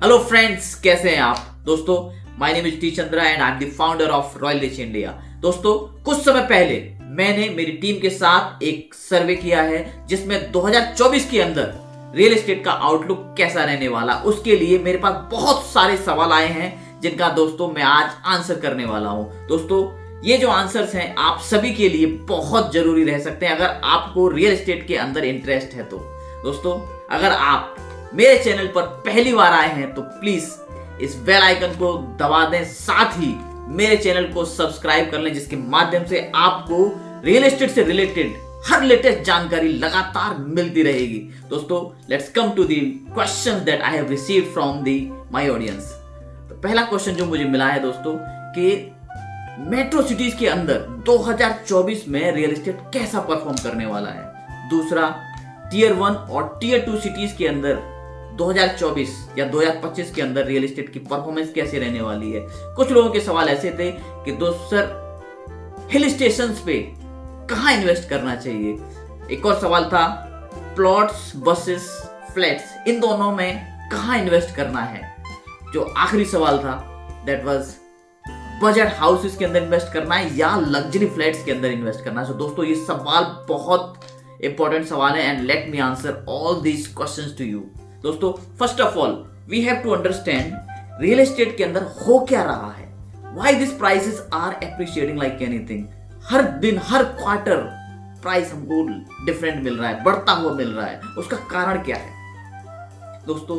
Hello friends, कैसे हैं आप दोस्तों। My name is T Chandra and I am the founder of royal rich India. दोस्तों, कुछ समय पहले मैंने मेरी टीम के साथ एक सर्वे किया है जिसमें 2024 के अंदर रियल एस्टेट का आउटलुक कैसा रहने वाला, उसके लिए मेरे पास बहुत सारे सवाल आए हैं जिनका दोस्तों मैं आज आंसर करने वाला हूं। दोस्तों, ये जो आंसर्स हैं आप सभी के लिए बहुत जरूरी रह सकते हैं अगर आपको रियल एस्टेट के अंदर इंटरेस्ट है तो। दोस्तों, अगर आप मेरे चैनल पर पहली बार आए हैं तो प्लीज इस बेल आइकन को दबा दें, साथ ही मेरे चैनल को सब्सक्राइब कर लें जिसके माध्यम से आपको रियल एस्टेट से रिलेटेड हर लेटेस्ट जानकारी लगातार मिलती रहेगी। दोस्तों, let's come to the questions that I have received from the my audience. तो पहला क्वेश्चन जो मुझे मिला है दोस्तों कि मेट्रो सिटीज के अंदर 2024 में रियल एस्टेट कैसा परफॉर्म करने वाला है। दूसरा, टीयर 1 और टीयर 2 सिटीज के अंदर 2024 या 2025 के अंदर रियल एस्टेट की परफॉर्मेंस कैसे रहने वाली है। कुछ लोगों के सवाल ऐसे थे कि दोस्त सर, हिल स्टेशंस पे कहां इन्वेस्ट करना चाहिए। एक और सवाल था प्लॉट्स वर्सेस फ्लैट्स, इन दोनों में कहां इन्वेस्ट करना है। जो आखिरी सवाल था दैट वाज बजट हाउसेस के अंदर इन्वेस्ट करना है या लग्जरी फ्लैट्स के अंदर इन्वेस्ट करना है। तो दोस्तों, ये सवाल बहुत इंपॉर्टेंट सवाल है and let me answer all these questions to you. दोस्तों, first of all we have to understand real estate के अंदर हो क्या रहा है, why this prices are appreciating like anything. हर दिन हर क्वार्टर प्राइस हमको डिफरेंट मिल रहा है, बढ़ता हुआ मिल रहा है। उसका कारण क्या है दोस्तों,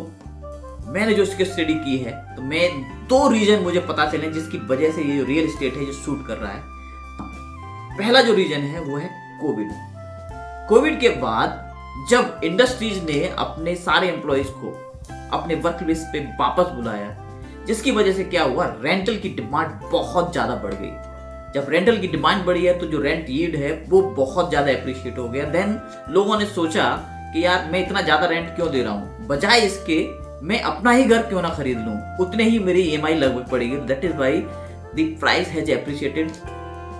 मैंने जो इसकी स्टडी की है तो मैं 2 रीजन मुझे पता चले जिसकी वजह से ये रियल एस्टेट है जो शूट कर रहा है। पहला जो रीजन है वो है कोविड के बाद जब इंडस्ट्रीज ने अपने सारे एम्प्लॉयज को अपने वर्क प्लेस पे वापस बुलाया, जिसकी वजह से क्या हुआ, रेंटल की डिमांड बहुत ज्यादा बढ़ गई। जब रेंटल की डिमांड बढ़ी है तो जो रेंट यील्ड है वो बहुत ज्यादा एप्रिशिएट हो गया। देन लोगों ने सोचा कि यार मैं इतना ज्यादा रेंट क्यों दे रहा हूं, बजाय इसके मैं अपना ही घर क्यों ना खरीद लूं, उतने ही मेरी EMI लगभग पड़ेगी। That is why the price has appreciated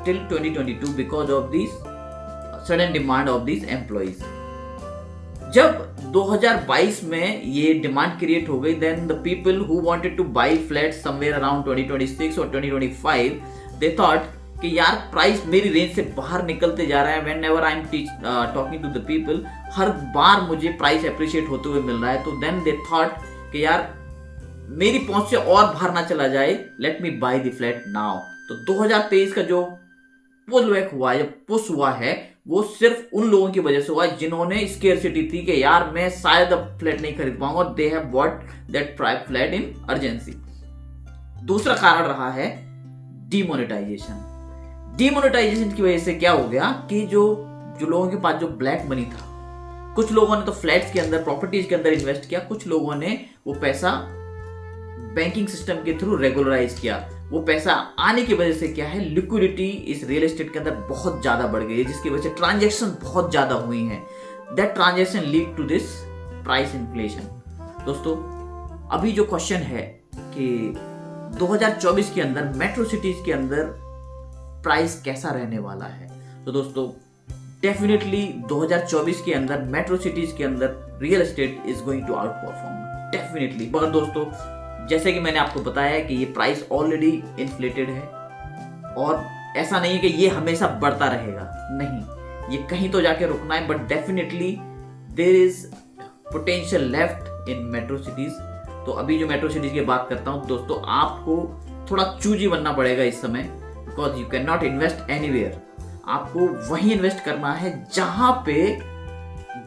till 2022 because of this sudden demand of this employees. जब 2022 में ये डिमांड क्रिएट हो गई, then the people who wanted to buy flats somewhere around 2026 और 2025 दे थॉट कि यार प्राइस मेरी range से बाहर निकलते जा रहा है। Whenever I am talking to the people, हर बार मुझे प्राइस एप्रिशिएट होते हुए मिल रहा है। तो देन दे थॉट कि यार मेरी पहुंच से और बाहर ना चला जाए, let me by the flat now. तो 2023 का जो पुल बैक हुआ है, पुश हुआ है, वो सिर्फ उन लोगों की वजह से हुआ है जिन्होंने स्केर्सिटी थी कि यार मैं शायद अब फ्लैट नहीं खरीद पाऊंगा, they have bought that private flat in urgency. दूसरा कारण रहा है डीमोनेटाइजेशन। डीमोनेटाइजेशन की वजह से क्या हो गया कि जो लोगों के पास जो ब्लैक मनी था, कुछ लोगों ने तो फ्लैट्स के अंदर, प्रॉपर्टीज के अंदर इन्वेस्ट किया, कुछ लोगों ने वो पैसा बैंकिंग सिस्टम के थ्रू रेगुलराइज किया। वो पैसा आने की वजह से क्या है, लिक्विडिटी इस रियल एस्टेट के अंदर बहुत ज्यादा बढ़ गई है, जिसकी वजह से ट्रांजैक्शन बहुत ज्यादा हुई हैं। That transaction lead to this price inflation. दोस्तों, अभी जो क्वेश्चन है कि 2024 के अंदर मेट्रो सिटीज के अंदर प्राइस कैसा रहने वाला है, तो दोस्तों डेफिनेटली 2024 के अंदर मेट्रो सिटीज के अंदर real estate is going to outperform definitely. मगर दोस्तों, जैसे कि मैंने आपको बताया है कि ये प्राइस ऑलरेडी इन्फ्लेटेड है और ऐसा नहीं है कि ये हमेशा बढ़ता रहेगा, नहीं, ये कहीं तो जाके रुकना है। But definitely there is potential left in metro cities. तो अभी जो मेट्रो सिटीज की बात करता हूं दोस्तों, आपको थोड़ा चूजी बनना पड़ेगा इस समय, because you can not invest anywhere. आपको वहीं इन्वेस्ट करना है जहां पे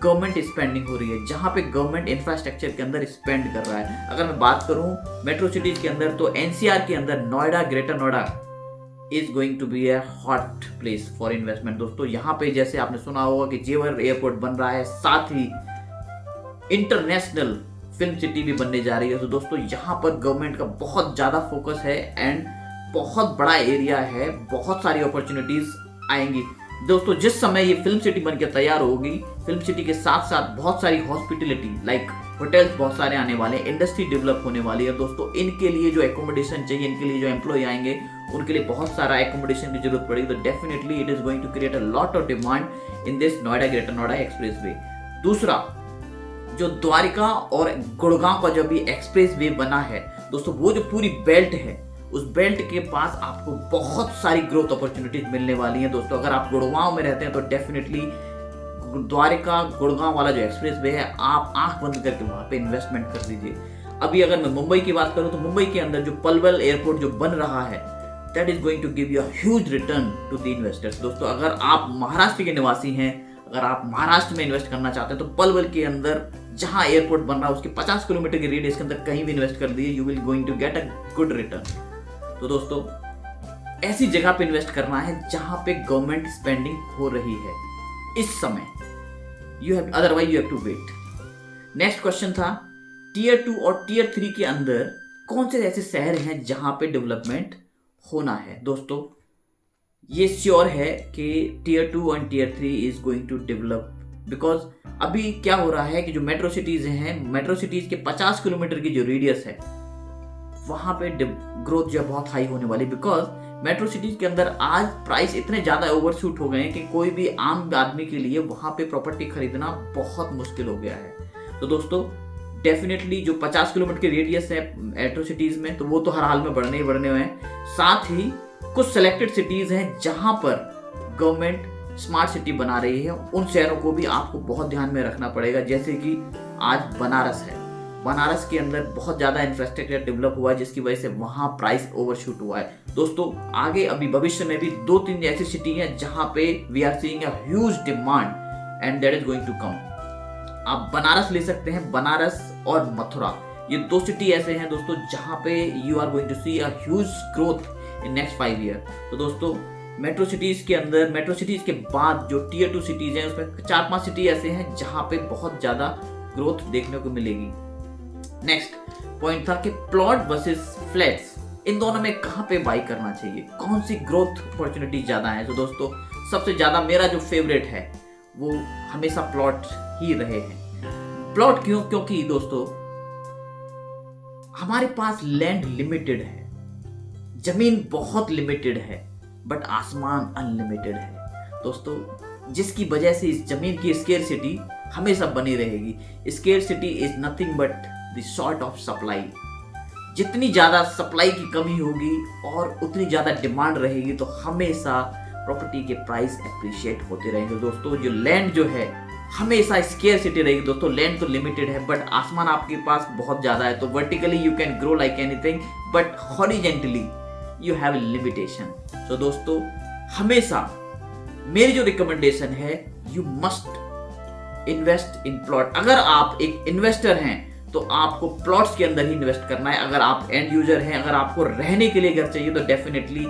गवर्नमेंट स्पेंडिंग हो रही है, जहां पे गवर्नमेंट इंफ्रास्ट्रक्चर के अंदर स्पेंड कर रहा है। अगर मैं बात करूं मेट्रो सिटीज के अंदर, तो NCR के अंदर Noida, Greater Noida is going to be a hot place for investment. दोस्तों, यहाँ पे जैसे आपने सुना होगा कि जेवर एयरपोर्ट बन रहा है, साथ ही इंटरनेशनल फिल्म सिटी भी बनने जा रही है। तो दोस्तों, यहाँ पर गवर्नमेंट का बहुत ज्यादा फोकस है एंड बहुत बड़ा एरिया है, बहुत सारी अपॉर्चुनिटीज आएंगी। दोस्तों, जिस समय ये फिल्म सिटी बनकर तैयार होगी, फिल्म सिटी के साथ साथ बहुत सारी हॉस्पिटलिटी लाइक होटल्स बहुत सारे आने वाले हैं, इंडस्ट्री डेवलप होने वाली है। दोस्तों, इनके लिए जो एकोमोडेशन चाहिए, इनके लिए जो एम्प्लॉय आएंगे, उनके लिए बहुत सारा एकोमोडेशन की जरूरत पड़ेगी। तो definitely it is going to create a lot of demand in this Noida Greater Noida expressway. दूसरा, जो द्वारिका और गुड़गांव का जो भी एक्सप्रेस वे बना है दोस्तों, वो जो पूरी बेल्ट है, उस बेल्ट के पास आपको बहुत सारी ग्रोथ अपॉर्चुनिटीज मिलने वाली हैं दोस्तों। अगर आप गुड़गांव में रहते हैं तो डेफिनेटली द्वारिका गुड़गांव वाला जो एक्सप्रेस वे है, आप आंख बंद करके वहां पे इन्वेस्टमेंट कर दीजिए। अभी अगर मैं मुंबई की बात करूं तो मुंबई के अंदर जो पलवल एयरपोर्ट जो बन रहा है, that is going to give you a huge return to the investors. दोस्तों अगर आप महाराष्ट्र के निवासी हैं, अगर आप महाराष्ट्र में इन्वेस्ट करना चाहते हैं तो पलवल के अंदर जहां एयरपोर्ट बन रहा है उसके 50 किलोमीटर के रेडियस के अंदर कहीं भी इन्वेस्ट कर दिए, you will going to get a good return. तो दोस्तों ऐसी जगह पे इन्वेस्ट करना है जहां पे गवर्नमेंट स्पेंडिंग हो रही है इस समय, otherwise you have to wait. Next question था टीयर 2 और टीयर 3 के अंदर कौन से ऐसे शहर हैं जहां पे डेवलपमेंट होना है। दोस्तों ये श्योर है कि tier 2 and tier 3 is going to develop, because अभी क्या हो रहा है कि जो मेट्रो सिटीज हैं, मेट्रो सिटीज के 50 किलोमीटर की जो रेडियस है वहां पे ग्रोथ जो बहुत हाई होने वाली, बिकॉज मेट्रो सिटीज के अंदर आज प्राइस इतने ज्यादा ओवरशूट हो गए हैं कि कोई भी आम आदमी के लिए वहां पे प्रॉपर्टी खरीदना बहुत मुश्किल हो गया है। तो दोस्तों डेफिनेटली जो 50 किलोमीटर की रेडियस है मेट्रो सिटीज में, तो वो तो हर हाल में बढ़ने ही बढ़ने हुए हैं। साथ ही कुछ सेलेक्टेड सिटीज हैं जहां पर गवर्नमेंट स्मार्ट सिटी बना रही है, उन शहरों को भी आपको बहुत ध्यान में रखना पड़ेगा। जैसे कि आज बनारस है, बनारस के अंदर बहुत ज्यादा इंफ्रास्ट्रक्चर डेवलप हुआ है जिसकी वजह से वहां प्राइस ओवरशूट हुआ है। दोस्तों आगे अभी भविष्य में भी 2-3 ऐसी सिटी हैं जहां पे we are seeing a huge demand and that is going to come. आप बनारस ले सकते हैं, बनारस और मथुरा, ये 2 सिटी ऐसे हैं दोस्तों जहां पे you are going to see a huge growth in next 5 year. तो दोस्तों मेट्रो सिटीज के अंदर, मेट्रो सिटीज के बाद जो टीयर 2 सिटीज हैं उसमें 4-5 सिटी ऐसे हैं जहां पे बहुत ज्यादा ग्रोथ देखने को मिलेगी। नेक्स्ट पॉइंट था कि प्लॉट वर्सेस फ्लैट्स, इन दोनों में कहां पे बाई करना चाहिए, कौन सी ग्रोथ अपॉर्चुनिटी ज्यादा है। तो दोस्तों सबसे ज्यादा मेरा जो फेवरेट है वो हमेशा प्लॉट ही रहे हैं। प्लॉट क्यों? क्योंकि दोस्तों हमारे पास लैंड लिमिटेड है, जमीन बहुत लिमिटेड है, बट आसमान अनलिमिटेड है दोस्तों, जिसकी वजह से इस जमीन की स्केर्सिटी हमेशा बनी रहेगी। Scarcity is nothing but the short of supply. जितनी ज्यादा सप्लाई की कमी होगी और उतनी ज्यादा डिमांड रहेगी तो हमेशा प्रॉपर्टी के प्राइस एप्रिशिएट होते रहेंगे। दोस्तों जो लैंड जो है हमेशा स्केर्सिटी रहेगी। दोस्तों लैंड तो लिमिटेड है बट आसमान आपके पास बहुत ज्यादा है, तो vertically you can grow like anything but horizontally you have a limitation. So दोस्तों हमेशा मेरी जो रिकमेंडेशन है, you must invest in plot. अगर आप एक इन्वेस्टर हैं तो आपको प्लॉट्स के अंदर ही इन्वेस्ट करना है। अगर आप एंड यूजर हैं, अगर आपको रहने के लिए घर चाहिए तो definitely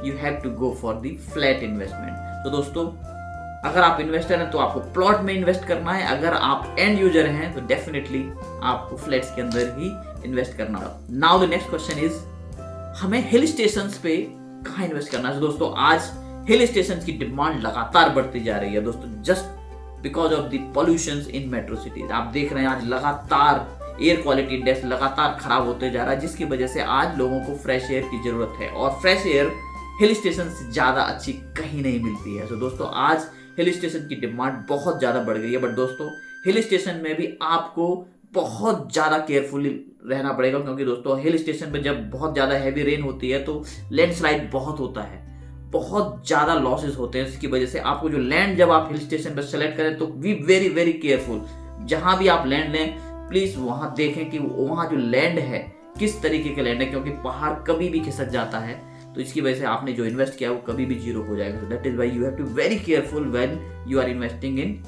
you have to go for the flat investment. तो दोस्तों अगर आप इन्वेस्टर हैं तो आपको प्लॉट में इन्वेस्ट करना है, अगर आप एंड यूजर हैं तो डेफिनेटली आपको फ्लैट्स के अंदर ही इन्वेस्ट करना होगा। Now the next question is, हमें हिल स्टेशंस पे कहाँ इन्वेस्ट करना है। दोस्तों आज हिल स्टेशंस की डिमांड लगातार बढ़ती जा रही है दोस्तों, just because of the pollution in metro cities. आप देख रहे हैं आज लगातार एयर क्वालिटी इंडेक्स लगातार खराब होते जा रहा है, जिसकी वजह से आज लोगों को फ्रेश एयर की जरूरत है और फ्रेश एयर हिल स्टेशन से ज्यादा अच्छी कहीं नहीं मिलती है। तो दोस्तों आज हिल स्टेशन की डिमांड बहुत ज्यादा बढ़ गई है, बट दोस्तों हिल स्टेशन में भी आपको बहुत ज्यादा केयरफुली रहना पड़ेगा, क्योंकि दोस्तों हिल स्टेशन पे जब बहुत ज्यादा हैवी रेन होती है तो लैंडस्लाइड बहुत होता है, बहुत ज्यादा लॉसेस होते हैं। इसकी वजह से आपको जो लैंड जब आप हिल स्टेशन पर सेलेक्ट करें तो बी वेरी वेरी केयरफुल। जहां भी आप लैंड लें प्लीज वहां देखें कि वहां जो लैंड है किस तरीके का लैंड है, क्योंकि पहाड़ कभी भी खिसक जाता है तो इसकी वजह से आपने जो इन्वेस्ट किया वो कभी भी जीरो हो जाएगा। That is why you have to very careful when you are investing in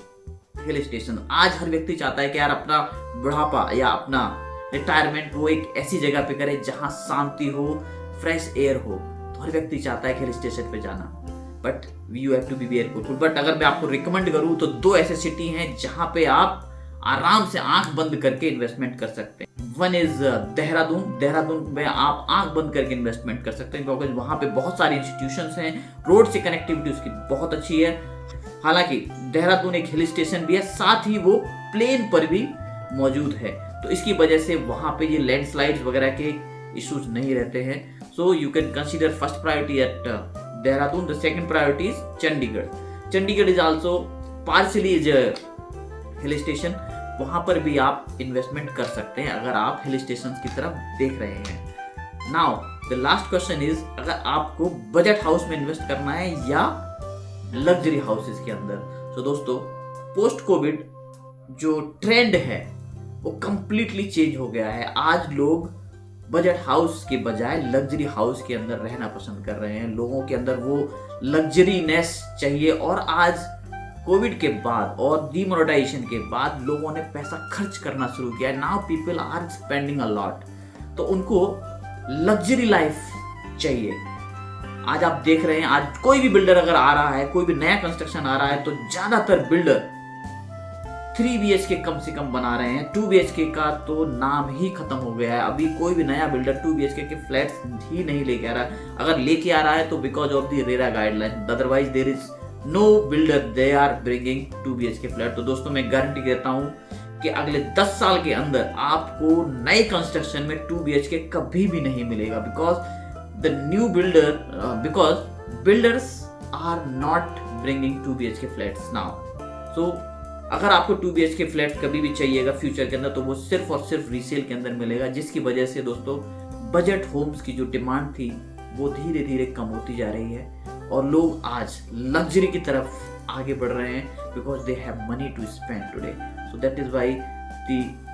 hill station. आज हर व्यक्ति चाहता है कि यार अपना बुढ़ापा या अपना रिटायरमेंट वो एक ऐसी जगह पे करे जहां शांति हो, फ्रेश एयर हो, तो हर व्यक्ति चाहता है हिल स्टेशन पे जाना, but you have to be very careful. But अगर मैं आपको रिकमेंड करूं तो 2 ऐसे सिटी हैं जहां पे आप आराम से आंख बंद करके इन्वेस्टमेंट कर सकते हैं। One is Dehradun. देहरादून में आप आंख बंद करके इन्वेस्टमेंट कर सकते हैं, क्योंकि वहां पे बहुत सारी इंस्टीट्यूशंस हैं, रोड से कनेक्टिविटी उसकी बहुत अच्छी है। हालांकि देहरादून एक हिल स्टेशन भी है, साथ ही वो प्लेन पर भी मौजूद है, तो इसकी वजह से वहां पे ये लैंडस्लाइड्स वगैरह के इश्यूज नहीं रहते हैं। So you can consider first priority eight Dehradun. The second priority is Chandigarh. Chandigarh is also partially is hill station, वहां पर भी आप इन्वेस्टमेंट कर सकते हैं अगर आप हिल स्टेशन की तरफ देख रहे हैं। Now the last question is, अगर आपको बजट हाउस में इन्वेस्ट करना है या लग्जरी हाउसेस के अंदर। तो दोस्तों, पोस्ट कोविड जो ट्रेंड है वो कंप्लीटली चेंज हो गया है। आज लोग बजट हाउस के बजाय लग्जरी हाउस के अंदर रहना पसंद कर रहे हैं। लोगों के अंदर वो लग्जरीनेस चाहिए, और आज कोविड के बाद और डीमोनेटाइजेशन के बाद लोगों ने पैसा खर्च करना शुरू किया है। Now people are spending a lot, तो उनको लग्जरी लाइफ चाहिए। आज आप देख रहे हैं, आज कोई भी बिल्डर अगर आ रहा है, कोई भी नया कंस्ट्रक्शन आ रहा है, तो ज्यादातर बिल्डर 3 BHK कम से कम बना रहे हैं। 2 BHK का तो नाम ही खत्म हो गया है। अभी कोई भी नया बिल्डर 2 BHK के फ्लैट्स ही नहीं लेके आ रहा है। अगर लेके आ रहा है तो because of the RERA guideline, otherwise there is no builder they are bringing 2 BHK flat. तो दोस्तों, मैं गारंटी देता हूं कि अगले 10 साल के अंदर आपको नए कंस्ट्रक्शन में 2 BHK कभी भी नहीं मिलेगा, because the new builder, because builders are not bringing 2 BHK flats now. So अगर आपको 2 BHK फ्लैट कभी भी चाहिएगा फ्यूचर के अंदर, तो वो सिर्फ और सिर्फ रीसेल के अंदर मिलेगा, जिसकी वजह से दोस्तों बजट होम्स की जो डिमांड थी वो धीरे धीरे कम होती जा रही है, और लोग आज लग्जरी की तरफ आगे बढ़ रहे हैं, because they have money to spend today. So that is why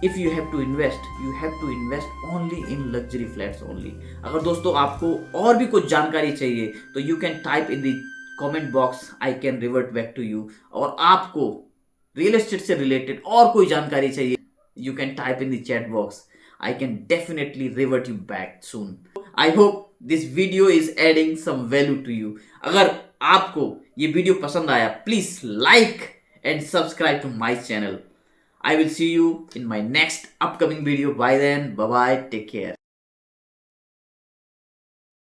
if you have to invest only in luxury flats only. अगर दोस्तों आपको और भी कुछ जानकारी चाहिए तो you can type in the comment box, I can revert back to you. और आपको रियल एस्टेट से रिलेटेड और कोई जानकारी चाहिए, you can type in the chat box, I can definitely revert you back soon. I hope this video is adding some value to you. अगर आपको ये वीडियो पसंद आया, please like and subscribe to my channel. I will see you in my next upcoming video. Bye then. Bye bye. Take care.